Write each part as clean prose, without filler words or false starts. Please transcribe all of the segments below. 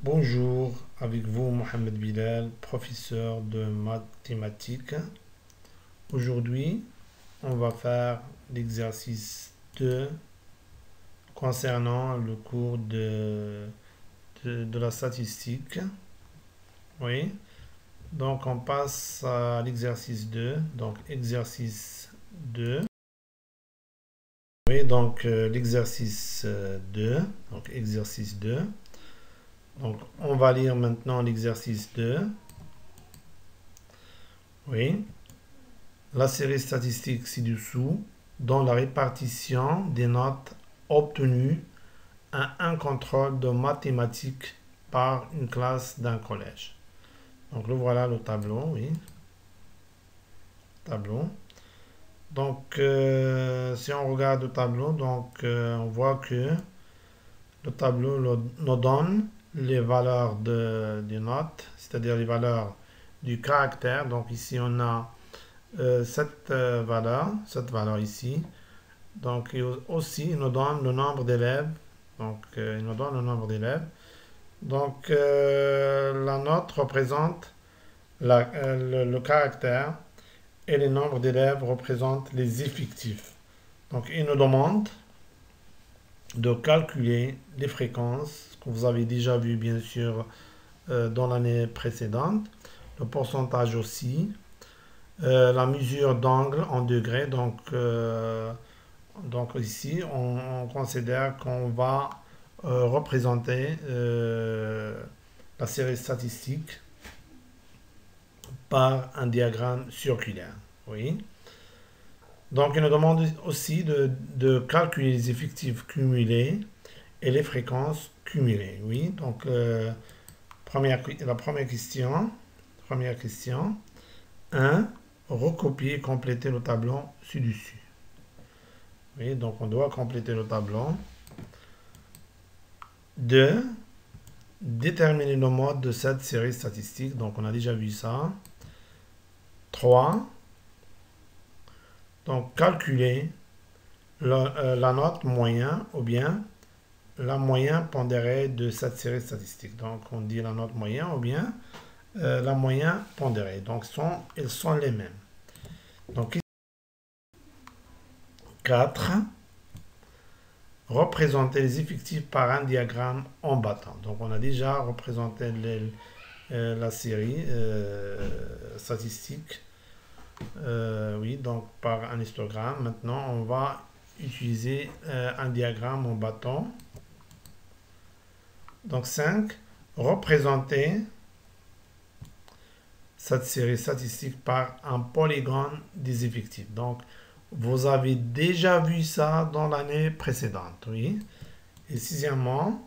Bonjour, avec vous Mohamed Bilal, professeur de mathématiques. Aujourd'hui, on va faire l'exercice 2 concernant le cours de la statistique. Oui, donc on passe à l'exercice 2. Donc exercice 2. Oui, donc l'exercice 2. Donc exercice 2. Donc, on va lire maintenant l'exercice 2. Oui. La série statistique ci-dessous donne la répartition des notes obtenues à un contrôle de mathématiques par une classe d'un collège. Donc, le voilà le tableau, oui. Tableau. Donc, si on regarde le tableau, donc, on voit que le tableau nous donne les valeurs des notes, c'est-à-dire les valeurs du caractère. Donc ici on a cette valeur ici. Donc aussi il nous donne le nombre d'élèves. Donc il nous donne le nombre d'élèves. Donc la note représente le caractère et les nombres d'élèves représentent les effectifs. Donc il nous demande de calculer les fréquences que vous avez déjà vu bien sûr dans l'année précédente, le pourcentage aussi, la mesure d'angle en degrés. Donc ici on considère qu'on va représenter la série statistique par un diagramme circulaire. Oui. Donc, il nous demande aussi de calculer les effectifs cumulés et les fréquences cumulées. Oui, donc la première question. Première question. 1. Recopier et compléter le tableau ci-dessus. Oui, donc on doit compléter le tableau. 2. Déterminer le mode de cette série statistique. Donc, on a déjà vu ça. 3. Donc, calculer la note moyenne ou bien la moyenne pondérée de cette série statistique. Donc, on dit la note moyenne ou bien la moyenne pondérée. Donc, elles sont les mêmes. Donc, 4. Représenter les effectifs par un diagramme en battant. Donc, on a déjà représenté la série statistique. Oui, donc par un histogramme. Maintenant, on va utiliser un diagramme en bâton. Donc 5. Représenter cette série statistique par un polygone des effectifs. Donc, vous avez déjà vu ça dans l'année précédente. Oui. Et sixièmement,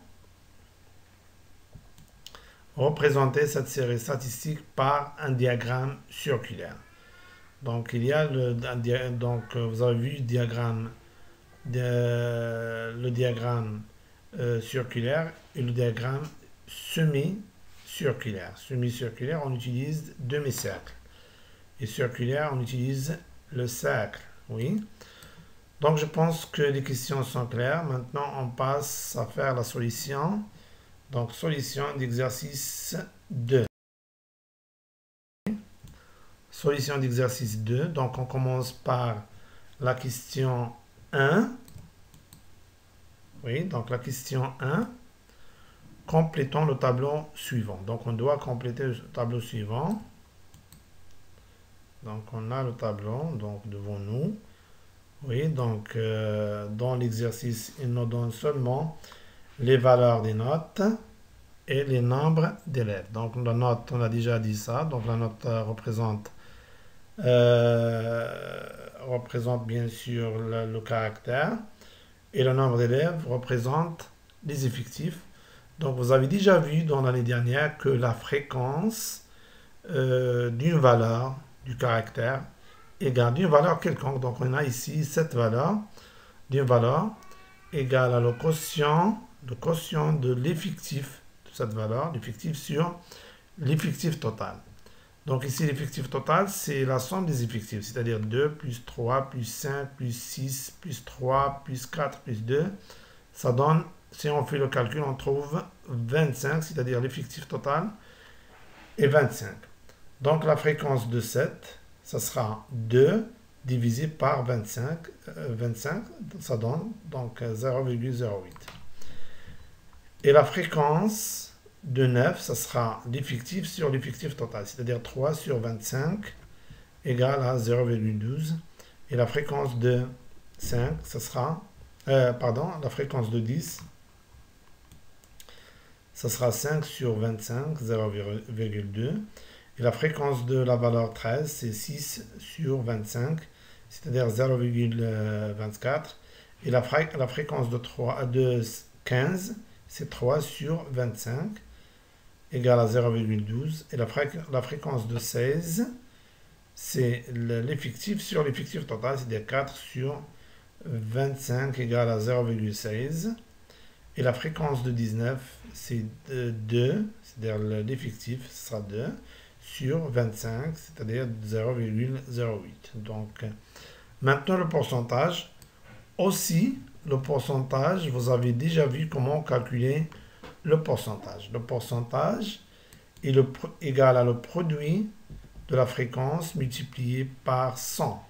représenter cette série statistique par un diagramme circulaire. Donc, il y a donc vous avez vu le diagramme circulaire et le diagramme semi-circulaire. Semi-circulaire, on utilise demi-cercle. Et circulaire, on utilise le cercle. Oui. Donc, je pense que les questions sont claires. Maintenant, on passe à faire la solution. Donc, solution d'exercice 2. Solution d'exercice 2. Donc, on commence par la question 1. Oui, donc la question 1. Complétons le tableau suivant. Donc, on doit compléter le tableau suivant. Donc, on a le tableau donc, devant nous. Oui, donc, dans l'exercice, il nous donne seulement les valeurs des notes et les nombres d'élèves. Donc, la note, on a déjà dit ça. Donc, la note représente bien sûr le caractère et le nombre d'élèves représente les effectifs. Donc vous avez déjà vu dans l'année dernière que la fréquence d'une valeur du caractère égale d'une valeur quelconque. Donc on a ici cette valeur d'une valeur égale à le quotient de l'effectif de cette valeur, l'effectif sur l'effectif total. Donc ici, l'effectif total, c'est la somme des effectifs, c'est-à-dire 2 plus 3 plus 5 plus 6 plus 3 plus 4 plus 2. Ça donne si on fait le calcul, on trouve 25, c'est-à-dire l'effectif total, et 25. Donc la fréquence de 7, ça sera 2 divisé par 25. 25, ça donne donc 0,08. Et la fréquence de 9, ça sera l'effectif sur l'effectif total, c'est-à-dire 3 sur 25 égale à 0,12. Et la fréquence de 5, ça sera, la fréquence de 10, ça sera 5 sur 25, 0,2. Et la fréquence de la valeur 13, c'est 6 sur 25, c'est-à-dire 0,24. Et la fréquence de 15, c'est 3 sur 25, égale à 0,12. Et la fréquence de 16, c'est l'effectif sur l'effectif total, c'est-à-dire 4 sur 25 égale à 0,16. Et la fréquence de 19, c'est 2, c'est-à-dire l'effectif, ce sera 2, sur 25, c'est-à-dire 0,08. Donc, maintenant le pourcentage. Aussi, le pourcentage, vous avez déjà vu comment calculer le pourcentage. Le pourcentage est égal à le produit de la fréquence multiplié par 100.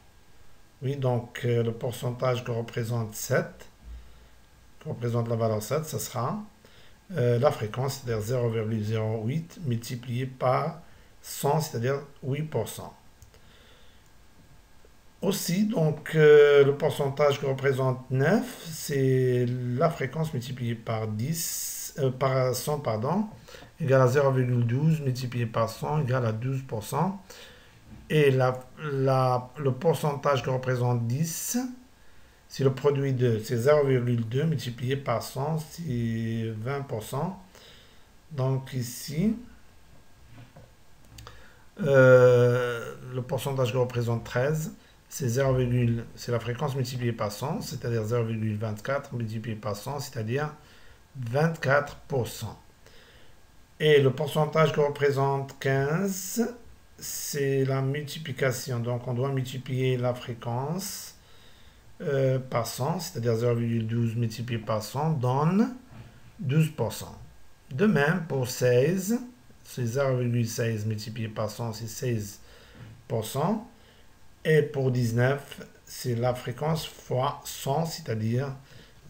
Oui, donc le pourcentage que représente 7, qui représente la valeur 7, ce sera la fréquence, c'est-à-dire 0,08 multiplié par 100, c'est-à-dire 8%. Aussi, donc, le pourcentage qui représente 9, c'est la fréquence multipliée par 100, pardon, égale à 0,12 multiplié par 100 égale à 12%. Et le pourcentage qui représente 10, c'est le produit de, c'est 0,2 multiplié par 100, c'est 20%. Donc ici, le pourcentage qui représente 13, c'est c'est la fréquence multipliée par 100, c'est-à-dire 0,24 multiplié par 100, c'est-à-dire 24%. Et le pourcentage qui représente 15, c'est la multiplication. Donc on doit multiplier la fréquence par 100, c'est-à-dire 0,12 multiplié par 100 donne 12%. De même pour 16, c'est 0,16 multiplié par 100, c'est 16%. Et pour 19, c'est la fréquence fois 100, c'est-à-dire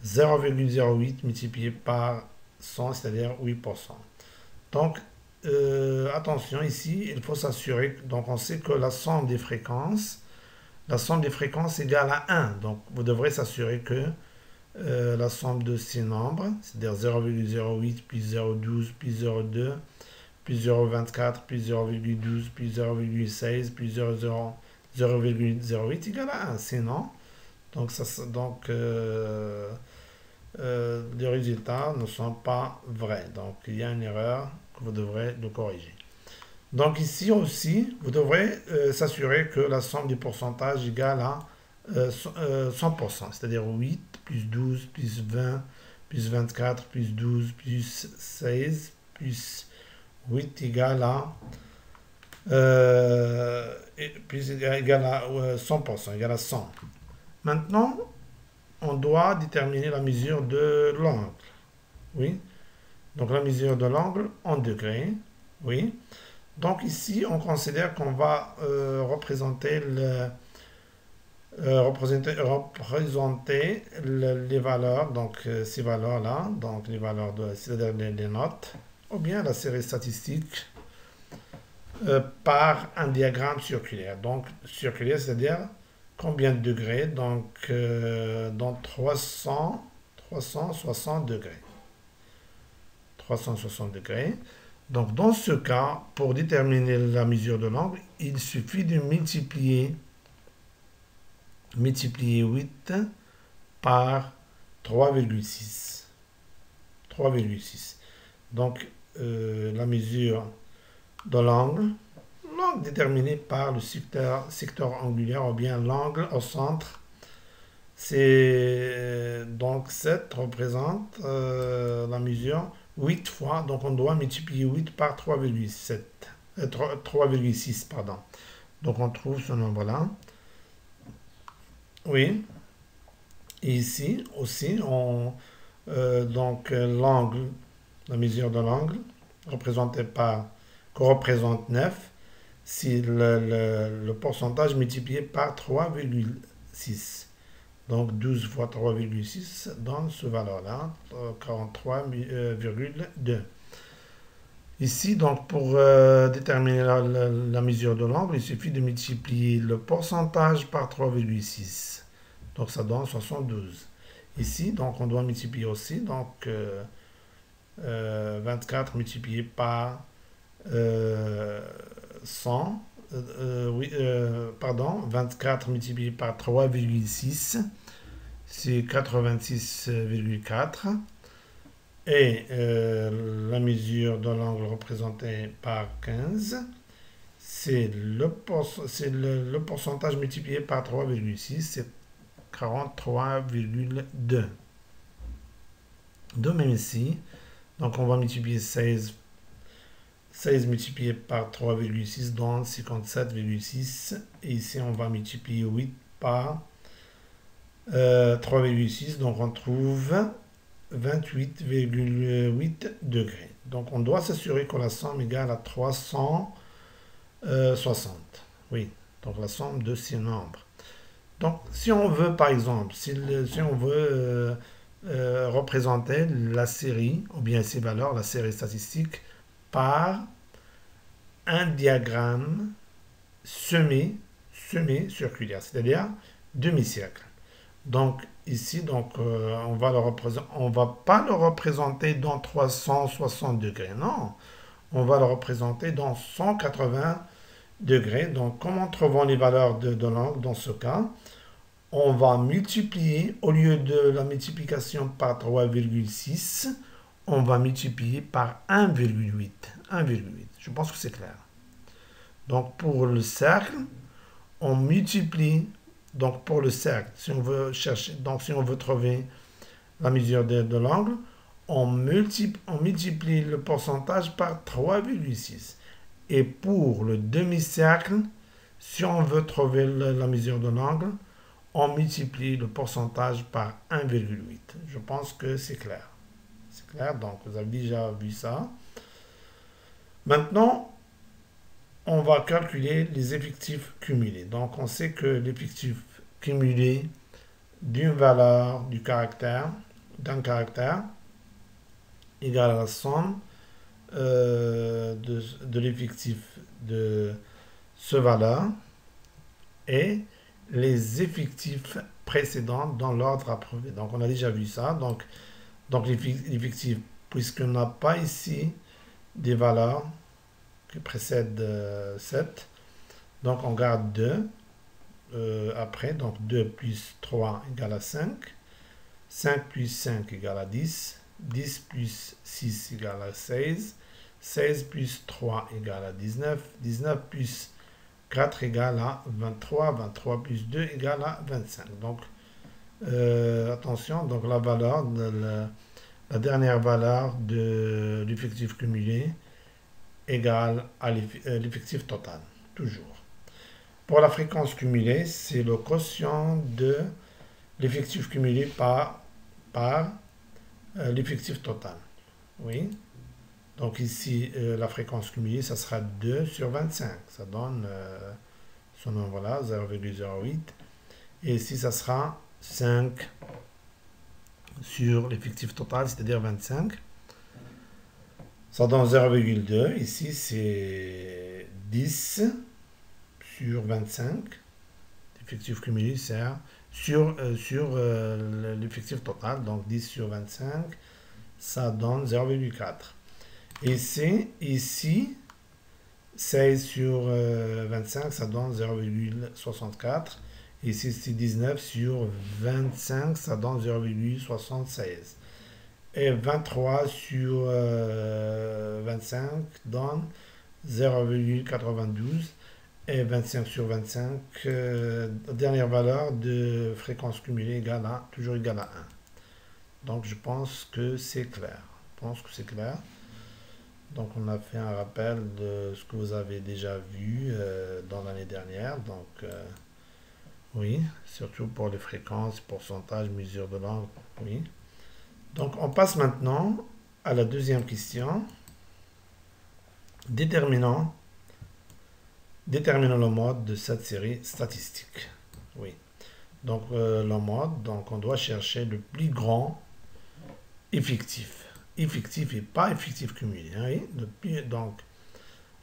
0,08 multiplié par 100, c'est-à-dire 8%. Donc, attention ici, il faut s'assurer, donc on sait que la somme des fréquences est égale à 1. Donc, vous devrez s'assurer que la somme de ces nombres, c'est-à-dire 0,08 plus 0,12 plus 0,2 plus 0,24 plus 0,12 plus 0,16 plus 0,08 égale à 1. Sinon, les résultats ne sont pas vrais. Donc, il y a une erreur que vous devrez le corriger. Donc, ici aussi, vous devrez s'assurer que la somme des pourcentages est égale à 100%, c'est-à-dire 8 plus 12 plus 20 plus 24 plus 12 plus 16 plus 8 égale à égal à 100%, égal à 100. Maintenant, on doit déterminer la mesure de l'angle. Oui. Donc la mesure de l'angle en degrés. Oui. Donc ici, on considère qu'on va représenter les valeurs, donc ces valeurs-là, donc les valeurs c'est-à-dire les notes, ou bien la série statistique par un diagramme circulaire. Donc circulaire, c'est-à-dire combien de degrés, donc dans 360 degrés. 360 degrés. Donc dans ce cas, pour déterminer la mesure de l'angle, il suffit de multiplier 8 par 3,6. 3,6. Donc la mesure de l'angle déterminé par le secteur angulaire ou bien l'angle au centre. C'est donc 7 représente la mesure 8 fois, donc on doit multiplier 8 par 3,6, pardon. Donc on trouve ce nombre-là. Oui. Et ici aussi, on L'angle, la mesure de l'angle, qu'on représente 9, si le pourcentage multiplié par 3,6. Donc 12 fois 3,6 donne ce valeur-là, 43,2. Ici, donc pour déterminer la mesure de l'angle, il suffit de multiplier le pourcentage par 3,6. Donc ça donne 72. Ici, donc on doit multiplier aussi, donc 24 multiplié par 100, pardon, 24 multiplié par 3,6, c'est 86,4. Et la mesure de l'angle représenté par 15, c'est le pourcentage multiplié par 3,6, c'est 43,2. De même ici, donc on va multiplier 16 multiplié par 3,6 donne 57,6. Et ici, on va multiplier 8 par 3,6. Donc, on trouve 28,8 degrés. Donc, on doit s'assurer que la somme égale à 360. Oui, donc la somme de ces nombres. Donc, si on veut, par exemple, si on veut représenter la série, ou bien ses valeurs, la série statistique, par un diagramme semi-circulaire, c'est-à-dire demi-cercle. Donc ici, on va pas le représenter dans 360 degrés, non. On va le représenter dans 180 degrés. Donc comment trouvons les valeurs de l'angle dans ce cas? On va multiplier, au lieu de la multiplication par 3,6, on va multiplier par 1,8. 1,8. Je pense que c'est clair. Donc pour le cercle, on multiplie. Donc pour le cercle, si on veut chercher, donc si on veut trouver la mesure de l'angle, on multiplie le pourcentage par 3,6. Et pour le demi-cercle, si on veut trouver la mesure de l'angle, on multiplie le pourcentage par 1,8. Je pense que c'est clair. C'est clair, donc vous avez déjà vu ça. Maintenant, on va calculer les effectifs cumulés. Donc on sait que l'effectif cumulé d'une valeur d'un caractère égale à la somme de l'effectif de ce valeur et les effectifs précédents dans l'ordre approuvé. Donc on a déjà vu ça. Donc l'effectif, puisqu'on n'a pas ici des valeurs qui précèdent 7, donc on garde 2 après, donc 2 plus 3 égale à 5, 5 plus 5 égale à 10, 10 plus 6 égale à 16, 16 plus 3 égale à 19, 19 plus 4 égale à 23, 23 plus 2 égale à 25. Donc, attention, donc la valeur, la dernière valeur de l'effectif cumulé égale à l'effectif total, toujours. Pour la fréquence cumulée, c'est le quotient de l'effectif cumulé par l'effectif total. Oui. Donc ici, la fréquence cumulée, ça sera 2 sur 25. Ça donne ce nombre-là, 0,08. Et ici, ça sera 5 sur l'effectif total, c'est-à-dire 25. Ça donne 0,2. Ici, c'est 10 sur 25. L'effectif cumulé sert sur l'effectif total. Donc 10 sur 25, ça donne 0,4. Et c'est ici, 16 sur 25, ça donne 0,64. Ici, c'est 19 sur 25, ça donne 0,76. Et 23 sur 25 donne 0,92. Et 25 sur 25, dernière valeur de fréquence cumulée toujours égale à 1. Donc je pense que c'est clair. Donc on a fait un rappel de ce que vous avez déjà vu dans l'année dernière. Donc oui, surtout pour les fréquences, pourcentage, mesure de l'angle. Oui. Donc, on passe maintenant à la deuxième question. Déterminons le mode de cette série statistique. Oui. Donc, le mode, donc on doit chercher le plus grand effectif. Effectif et pas effectif cumulé. Hein, oui. Donc,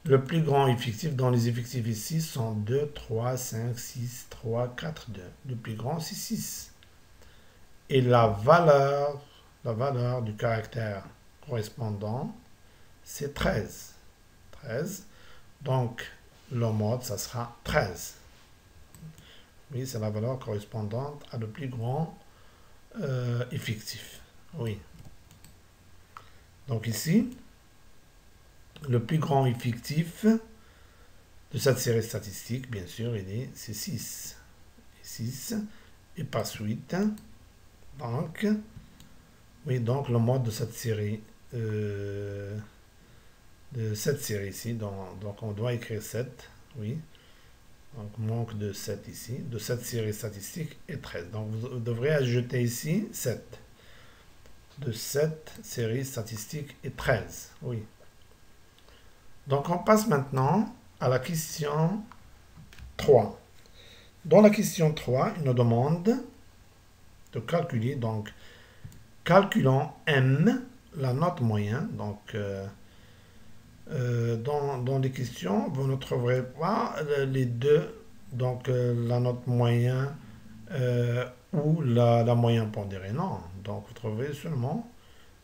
le plus grand effectif dans les effectifs ici sont 2, 3, 5, 6, 3, 4, 2. Le plus grand, c'est 6. Et la valeur du caractère correspondant, c'est 13. 13. Donc, le mode, ça sera 13. Oui, c'est la valeur correspondante à le plus grand effectif. Oui. Donc ici, le plus grand effectif de cette série statistique, bien sûr, c'est 6. 6. Et par suite, donc, oui, donc le mode de cette série, ici, donc on doit écrire 7, oui. Donc manque de 7 ici, de cette série statistique est 13. Donc vous devrez ajouter ici 7. De cette série statistique est 13, oui. Donc on passe maintenant à la question 3. Dans la question 3, il nous demande de calculer, donc calculons M, la note moyenne. Donc dans les questions, vous ne trouverez pas les deux, donc la note moyenne ou la moyenne pondérée. Non, donc vous trouverez seulement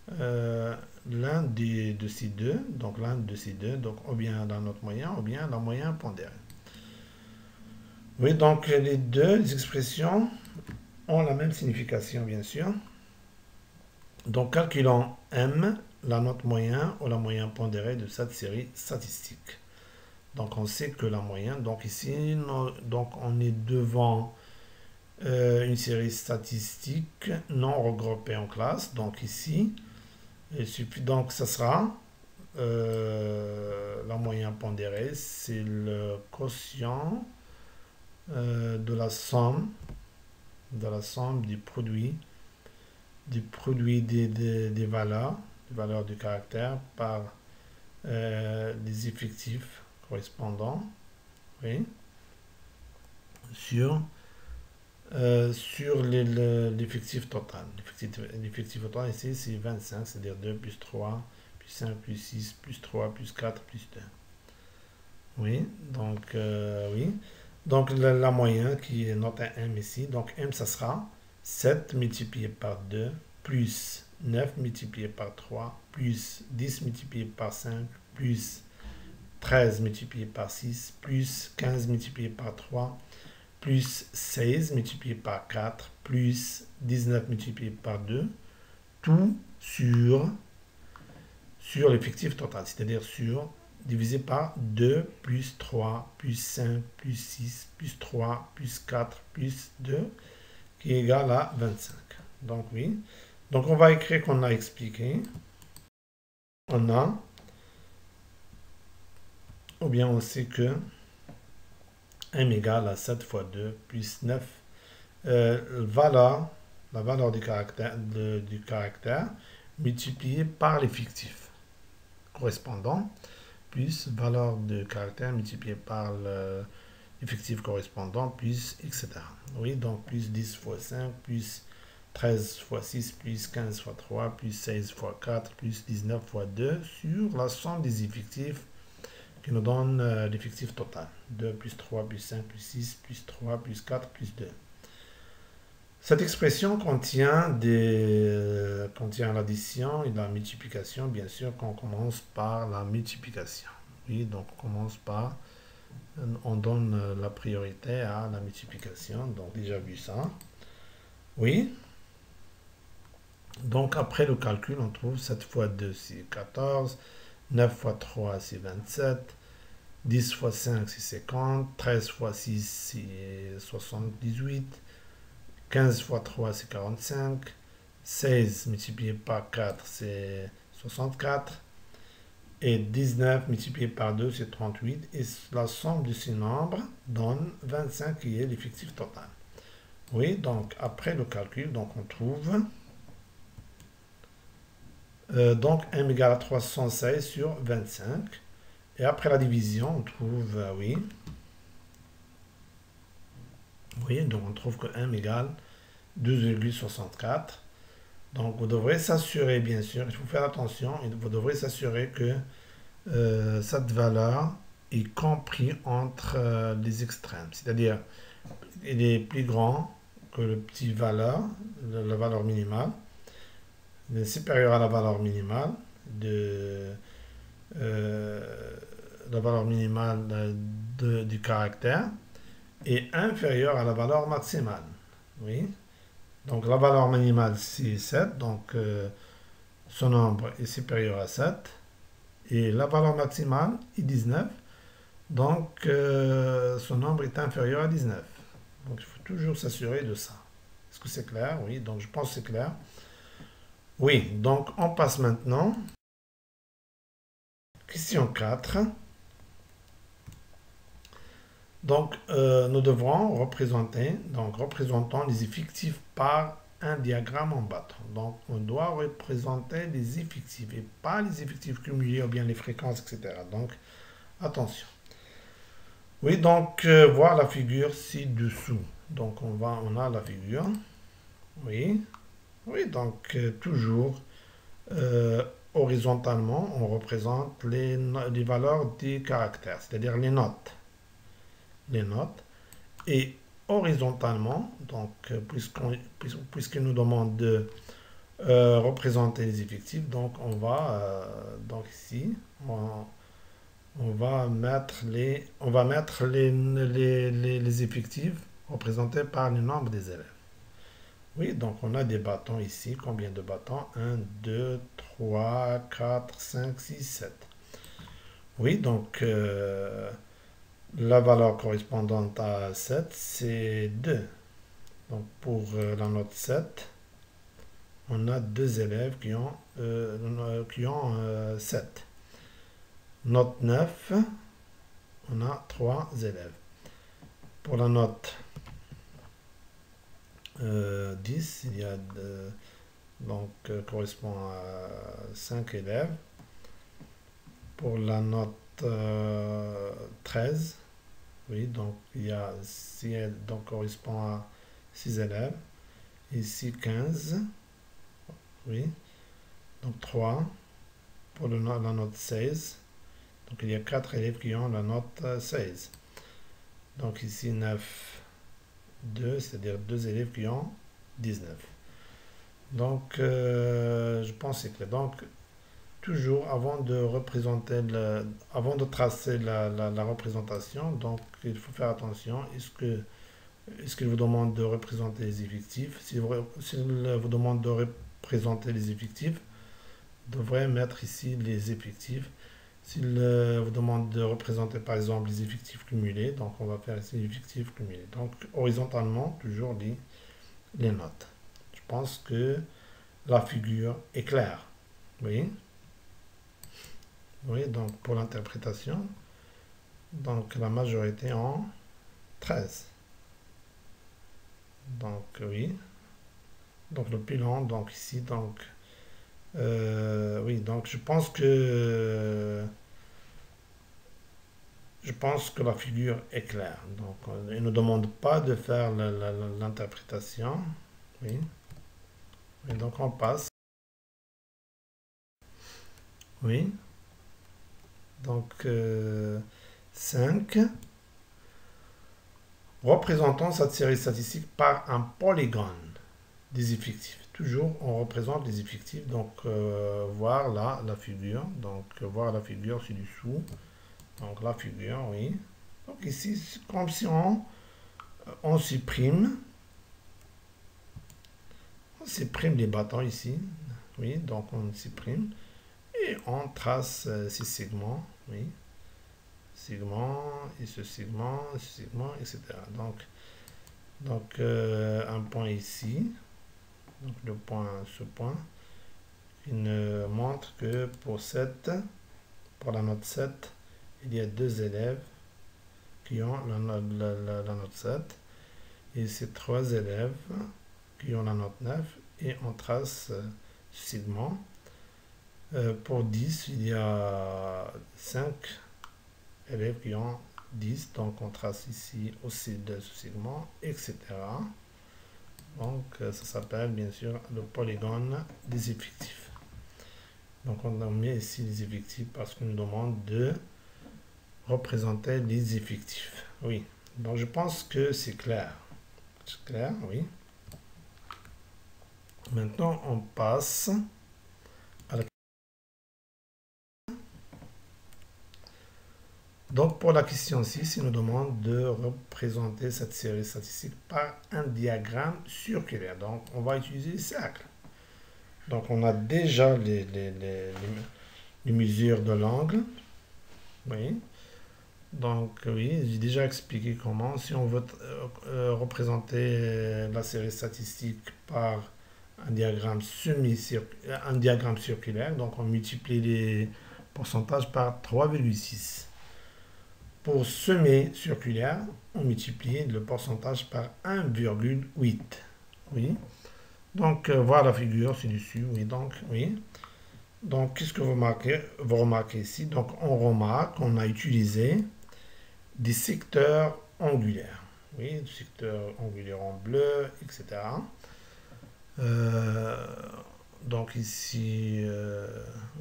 l'un de ces deux, donc l'un de ces deux, donc ou bien la note moyenne ou bien la moyenne pondérée. Oui, donc les deux expressions ont la même signification, bien sûr. Donc calculons M, la note moyenne ou la moyenne pondérée de cette série statistique. Donc on sait que la moyenne, donc ici, donc on est devant une série statistique non regroupée en classe. Donc ici, il suffit, donc ça sera la moyenne pondérée, c'est le quotient de la somme du produit des valeurs du caractère par les effectifs correspondants, oui, sur l'effectif total. L'effectif total ici, c'est 25, c'est-à-dire 2 plus 3, plus 5, plus 6, plus 3, plus 4, plus 2. Oui, donc, oui. Donc, la moyenne qui est note à M ici. Donc, M, ça sera 7 multiplié par 2, plus 9 multiplié par 3, plus 10 multiplié par 5, plus 13 multiplié par 6, plus 15 multiplié par 3, plus 16 multiplié par 4, plus 19 multiplié par 2, tout sur l'effectif total, c'est-à-dire divisé par 2, plus 3, plus 5, plus 6, plus 3, plus 4, plus 2, qui est égal à 25. Donc oui, donc on va écrire qu'on a expliqué. On a, ou bien on sait que M égale à 7 fois 2 plus 9. La valeur du caractère multipliée par l'effectif correspondant, plus valeur de caractère multipliée par l'effectif correspondant, plus etc. Oui, donc plus 10 fois 5, plus 13 fois 6, plus 15 fois 3, plus 16 fois 4, plus 19 fois 2 sur la somme des effectifs qui nous donne l'effectif total. 2 plus 3 plus 5 plus 6 plus 3 plus 4 plus 2. Cette expression contient l'addition et la multiplication, bien sûr, qu'on commence par la multiplication. Oui, donc on donne la priorité à la multiplication, donc déjà vu ça. Oui. Donc après le calcul, on trouve 7 fois 2, c'est 14, 9 fois 3, c'est 27, 10 fois 5, c'est 50, 13 fois 6, c'est 78, 15 fois 3, c'est 45, 16 multiplié par 4, c'est 64, et 19 multiplié par 2, c'est 38, et la somme de ces nombres donne 25 qui est l'effectif total. Oui, donc après le calcul, donc on trouve Donc m égale à 316 sur 25. Et après la division, on trouve, oui. Oui, donc on trouve que m égale 12,64. Donc vous devrez s'assurer, bien sûr, il faut faire attention, vous devrez s'assurer que cette valeur est comprise entre les extrêmes. C'est-à-dire, il est plus grand que le petit valeur, la valeur minimale, il est supérieur à la valeur minimale la valeur minimale du caractère et inférieur à la valeur maximale. Oui. Donc la valeur minimale c'est 7, donc ce nombre est supérieur à 7. Et la valeur maximale est 19, donc ce nombre est inférieur à 19. Donc il faut toujours s'assurer de ça. Est-ce que c'est clair? Oui, donc je pense que c'est clair. Oui, donc on passe maintenant. Question 4. Donc nous devrons représenter, donc représentons les effectifs par un diagramme en bâton. Donc on doit représenter les effectifs et pas les effectifs cumulés ou bien les fréquences, etc. Donc attention. Oui, donc voir la figure ci-dessous. Donc on a la figure. Oui, oui, donc toujours horizontalement, on représente les valeurs des caractères, c'est-à-dire les notes. Les notes. Et horizontalement, donc puisqu'il nous demande de représenter les effectifs, donc on va donc ici on va mettre les effectifs représentés par le nombre des élèves. Oui, donc on a des bâtons ici. Combien de bâtons? 1, 2, 3, 4, 5, 6, 7. Oui, donc la valeur correspondante à 7, c'est 2. Donc pour la note 7, on a 2 élèves qui ont 7. Note 9, on a 3 élèves. Pour la note 10, il y a donc correspond à 5 élèves. Pour la note 13, oui, donc il y a 6, donc correspond à 6 élèves. Ici 15, oui, donc 3. Pour la note 16, donc il y a 4 élèves qui ont la note 16. Donc ici 9, 2, c'est-à-dire 2 élèves qui ont 19. Donc je pense que donc toujours avant de représenter avant de tracer la représentation, donc il faut faire attention. Est-ce qu'il vous demande de représenter les effectifs? S'il vous demande de représenter les effectifs, vous devrez mettre ici les effectifs. S'il vous demande de représenter par exemple les effectifs cumulés, donc on va faire ici les effectifs cumulés. Donc horizontalement, toujours les notes. Je pense que la figure est claire. Oui. Oui, donc pour l'interprétation, donc la majorité en 13. Donc oui. Donc le bilan, donc ici, donc oui, donc je pense que la figure est claire. Donc il ne demande pas de faire l'interprétation. Oui. Et donc on passe. Oui. Donc 5. Représentons cette série statistique par un polygone des effectifs. Toujours, on représente les effectifs. Donc, voir là la figure. Donc, voir la figure ci-dessous. Donc, la figure, oui. Donc, ici, c'est comme si on supprime. On supprime les bâtons ici. Oui, donc on supprime. Et on trace ces segments. Oui. Segment, et ce segment, etc. Donc un point ici, donc le point, ce point, il ne montre que pour la note 7, il y a 2 élèves qui ont la note 7, et c'est 3 élèves qui ont la note 9, et on trace ce segment, Pour 10, il y a 5 élèves qui ont 10. Donc, on trace ici aussi de ce segment, etc. Donc, ça s'appelle bien sûr le polygone des effectifs. Donc, on met ici les effectifs parce qu'on nous demande de représenter les effectifs. Oui. Donc, je pense que c'est clair. C'est clair, oui. Maintenant, on passe à la... Donc, pour la question 6, il nous demande de représenter cette série statistique par un diagramme circulaire. Donc, on va utiliser les cercles. Donc, on a déjà les mesures de l'angle. Oui. Donc, oui, j'ai déjà expliqué comment. Si on veut représenter la série statistique par un diagramme circulaire, donc on multiplie les pourcentages par 3,6. Pour semi-circulaire, on multiplie le pourcentage par 1,8. Oui. Donc, voilà la figure ci-dessus. Oui, donc, oui. Donc, qu'est-ce que vous remarquez ici? Donc, on remarque qu'on a utilisé des secteurs angulaires. Oui, des secteurs angulaires en bleu, etc. Donc ici,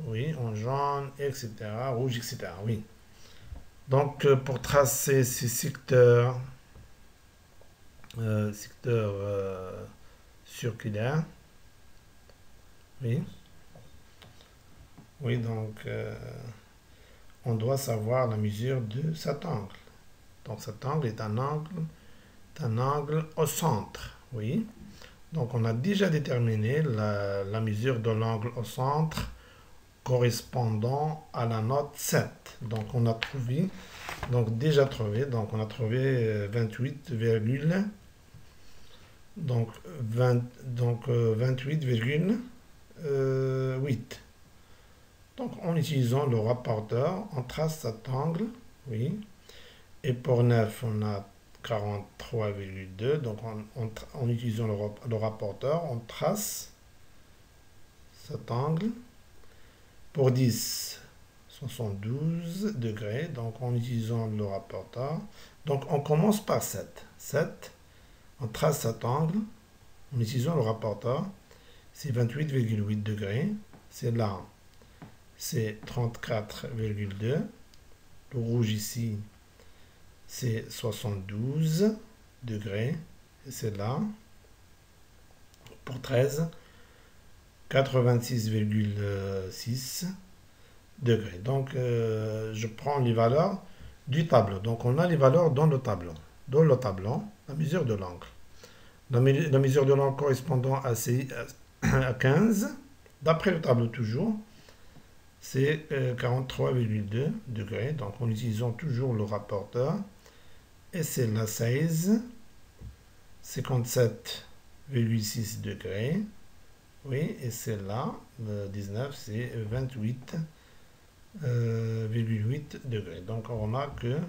oui, en jaune, etc., rouge, etc. Oui. Donc pour tracer ces secteurs, circulaires, oui. Oui, donc on doit savoir la mesure de cet angle. Donc cet angle est un angle au centre, oui. Donc on a déjà déterminé la mesure de l'angle au centre correspondant à la note 7. Donc on a trouvé, donc déjà trouvé, donc on a trouvé 28, donc 28,8. Donc en utilisant le rapporteur, on trace cet angle, oui. Et pour 9, on a 43,2. Donc en utilisant le rapporteur, on trace cet angle. Pour 10, 72 degrés. Donc en utilisant le rapporteur. Donc on commence par 7. 7, on trace cet angle en utilisant le rapporteur. C'est 28,8 degrés. C'est là. C'est 34,2. Le rouge ici, c'est 72 degrés. Et c'est là. Pour 13, 86,6 degrés. Donc, je prends les valeurs du tableau. Donc, on a les valeurs dans le tableau. Dans le tableau, la mesure de l'angle. La mesure de l'angle correspondant à 15, d'après le tableau toujours, c'est 43,2 degrés. Donc, en utilisant toujours le rapporteur. Et c'est la 16, 57,6 degrés. Oui, et c'est là, le 19, c'est 28,8 degrés. Donc, on remarque que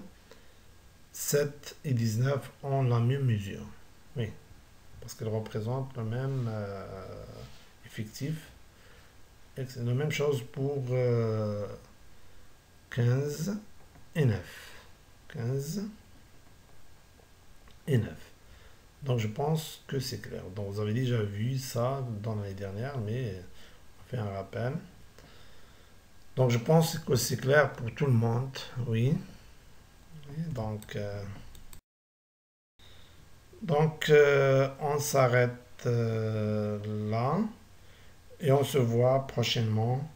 7 et 19 ont la même mesure. Oui, parce qu'elles représentent le même effectif. Et c'est la même chose pour 15 et 9. 15 et 9. Donc je pense que c'est clair. Donc vous avez déjà vu ça dans l'année dernière, mais on fait un rappel. Donc je pense que c'est clair pour tout le monde, oui. Donc on s'arrête là et on se voit prochainement.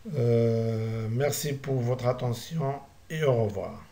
Merci pour votre attention et au revoir.